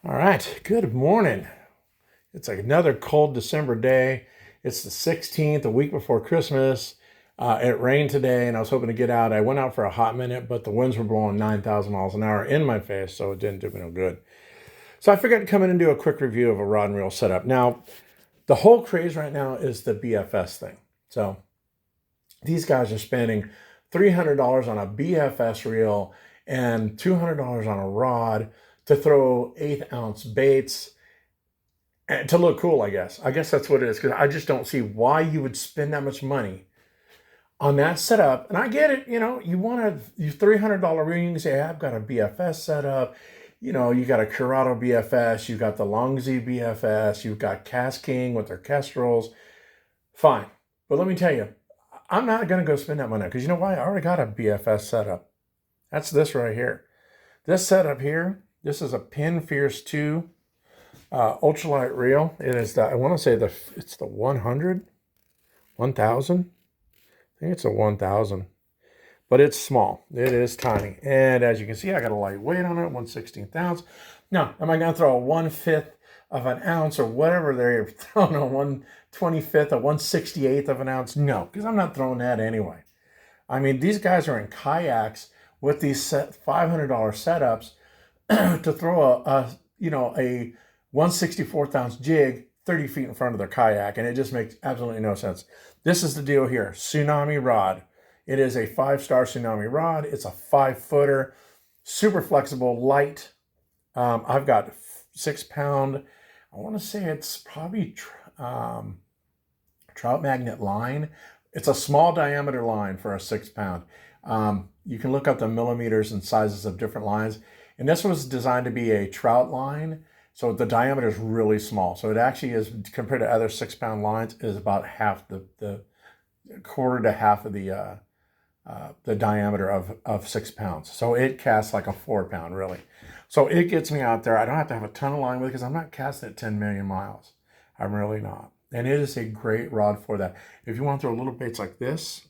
All right, good morning. It's like another cold December day. It's the 16th, a week before Christmas. It rained today and I was hoping to get out. I went out for a hot minute, but the winds were blowing 9,000 miles an hour in my face, so it didn't do me no good. So I figured I'd come in and do a quick review of a rod and reel setup. Now, the whole craze right now is the BFS thing. So these guys are spending $300 on a BFS reel and $200 on a rod to throw 8-ounce baits and to look cool, I guess. I guess that's what it is, because I just don't see why you would spend that much money on that setup. And I get it, you want a $300 reel. You can say, hey, I've got a BFS setup. You got a Curado BFS, you got the Longzhi BFS, you've got Cast King with their kestrels. Fine. But let me tell you, I'm not going to go spend that money, because you know why? I already got a BFS setup. That's this right here. This setup here, this is a Pin Fierce 2 ultralight reel. It is the, I want to say it's the 100, 1000. I think it's a 1000, but it's small. It is tiny. And as you can see, I got a light weight on it, 1/16 ounce. Now, am I going to throw a 1/5 of an ounce or whatever they're throwing, a 1/25, a 1/68 of an ounce? No, because I'm not throwing that anyway. I mean, these guys are in kayaks with these $500 setups to throw a 1/64 ounce jig 30 feet in front of their kayak, and it just makes absolutely no sense. This is the deal here. Tsunami rod. It is a 5-star Tsunami rod. It's a 5-footer, super flexible, light. I've got 6-pound. I want to say it's probably trout magnet line. It's a small diameter line for a 6-pound. You can look up the millimeters and sizes of different lines. And this was designed to be a trout line. So the diameter is really small. So it actually is, compared to other 6-pound lines, is about half the quarter to half of the diameter of 6 pounds. So it casts like a 4-pound, really. So it gets me out there. I don't have to have a ton of line with it, because I'm not casting at 10 million miles. I'm really not. And it is a great rod for that. If you want to throw little baits like this,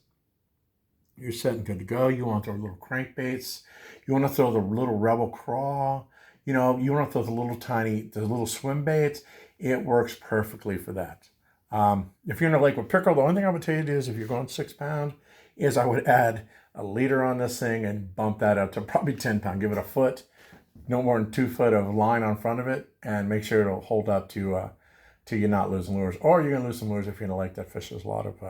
you're set and good to go. You want to throw little crankbaits. You want to throw the little Rebel Craw. You want to throw the little swim baits. It works perfectly for that. If you're in a lake with pickerel, the only thing I would tell you to do is, if you're going 6-pound, is I would add a leader on this thing and bump that up to probably 10-pound. Give it a foot, no more than 2 foot of line on front of it, and make sure it'll hold up to you not losing lures. Or you're going to lose some lures if you're in a lake that fishes a lot of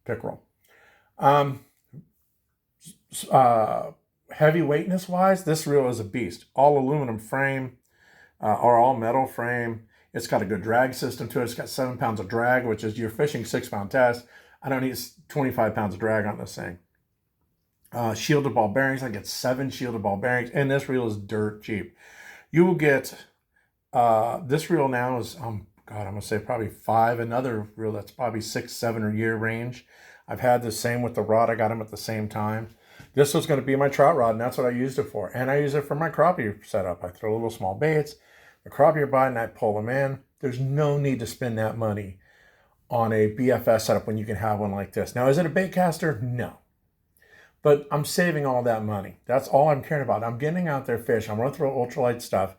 pickerel. Heavy weightness wise, this reel is a beast. All aluminum frame, or all metal frame. It's got a good drag system to it. It's got 7 pounds of drag, which is, you're fishing 6-pound test. I don't need 25 pounds of drag on this thing. Shielded ball bearings. I get 7 shielded ball bearings, and this reel is dirt cheap. You will get, this reel now is, I'm going to say probably 5. Another reel that's probably 6, 7 year range. I've had the same with the rod. I got them at the same time. This was going to be my trout rod, and that's what I used it for. And I use it for my crappie setup. I throw little small baits, the crappie are biting, and I pull them in. There's no need to spend that money on a BFS setup when you can have one like this. Now, is it a bait caster? No. But I'm saving all that money. That's all I'm caring about. I'm getting out there fishing. I'm going to throw ultralight stuff.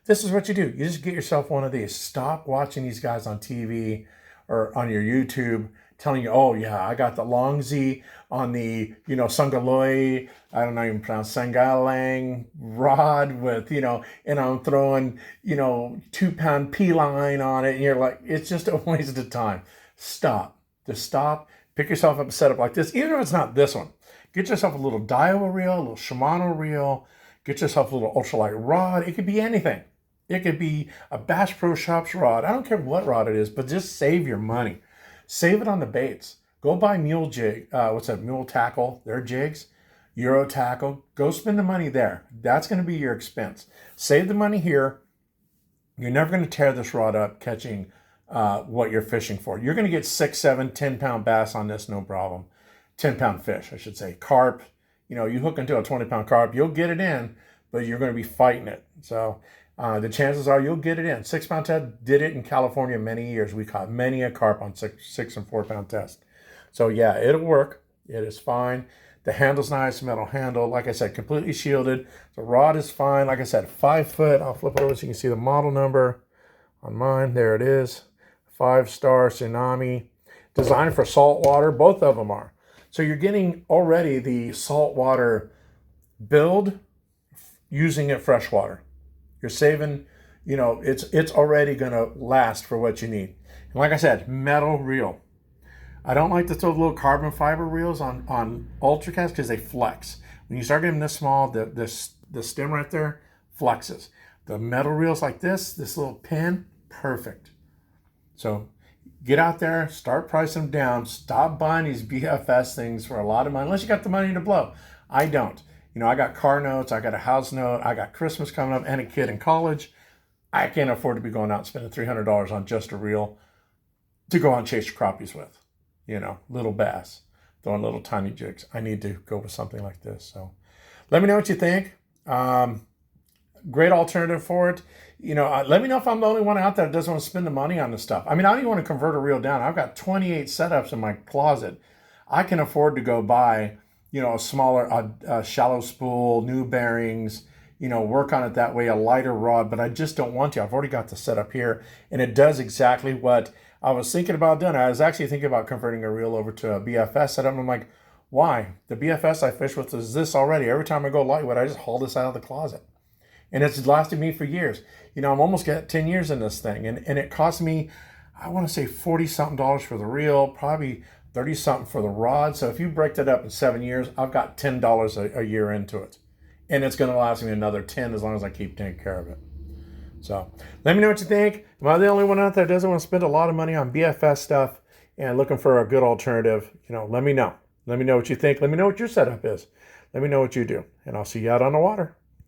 This is what you do. You just get yourself one of these. Stop watching these guys on TV or on your YouTube telling you, oh yeah, I got the Longzhi on the, Sungaloi, I don't know even pronounce Sangalang rod with, and I'm throwing, 2-pound P line on it. And you're like, it's just a waste of time. Stop. Just stop. Pick yourself up a setup like this. Even if it's not this one, get yourself a little Daiwa reel, a little Shimano reel, get yourself a little ultralight rod. It could be anything. It could be a Bass Pro Shops rod. I don't care what rod it is, but just save your money. Save it on the baits. Go buy mule tackle, their jigs, Euro tackle. Go spend the money there. That's going to be your expense. Save the money here. You're never going to tear this rod up catching what you're fishing for. You're going to get 6, 7, 10-pound bass on this, no problem. 10-pound fish, I should say. Carp. You hook into a 20-pound carp, you'll get it in, but you're going to be fighting it. So the chances are you'll get it in. 6-pound test, did it in California many years. We caught many a carp on 6 and 4-pound test. So yeah, it'll work. It is fine. The handle's nice, metal handle. Like I said, completely shielded. The rod is fine. Like I said, 5 foot. I'll flip it over so you can see the model number on mine. There it is. 5-star Tsunami. Designed for salt water. Both of them are. So you're getting already the saltwater build using it freshwater. You're saving, you know, it's already going to last for what you need. And like I said, metal reel. I don't like to throw little carbon fiber reels on ultra cast because they flex. When you start getting this small, the stem right there flexes. The metal reels like this little pin, perfect. So get out there, start pricing them down. Stop buying these BFS things for a lot of money, unless you got the money to blow. I don't. You know, I got car notes, I got a house note, I got Christmas coming up, and a kid in college. I can't afford to be going out and spending $300 on just a reel to go out and chase crappies with. You know, little bass, throwing little tiny jigs. I need to go with something like this. So let me know what you think. Great alternative for it. You know, let me know if I'm the only one out there that doesn't want to spend the money on this stuff. I mean, I don't even want to convert a reel down. I've got 28 setups in my closet. I can afford to go buy, you know, a smaller, shallow spool, new bearings, you know, work on it that way, a lighter rod, but I just don't want to. I've already got the setup here, and it does exactly what I was thinking about doing. I was actually thinking about converting a reel over to a BFS setup. I'm like, why? The BFS I fish with is this already. Every time I go lightweight, I just haul this out of the closet. And it's lasted me for years. You know, I'm almost got 10 years in this thing. And it cost me, I want to say $40-something for the reel, probably 30-something for the rod. So if you break that up in 7 years, I've got $10 a year into it. And it's going to last me another 10 as long as I keep taking care of it. So let me know what you think. Am I the only one out there that doesn't want to spend a lot of money on BFS stuff and looking for a good alternative? You know, let me know. Let me know what you think. Let me know what your setup is. Let me know what you do. And I'll see you out on the water.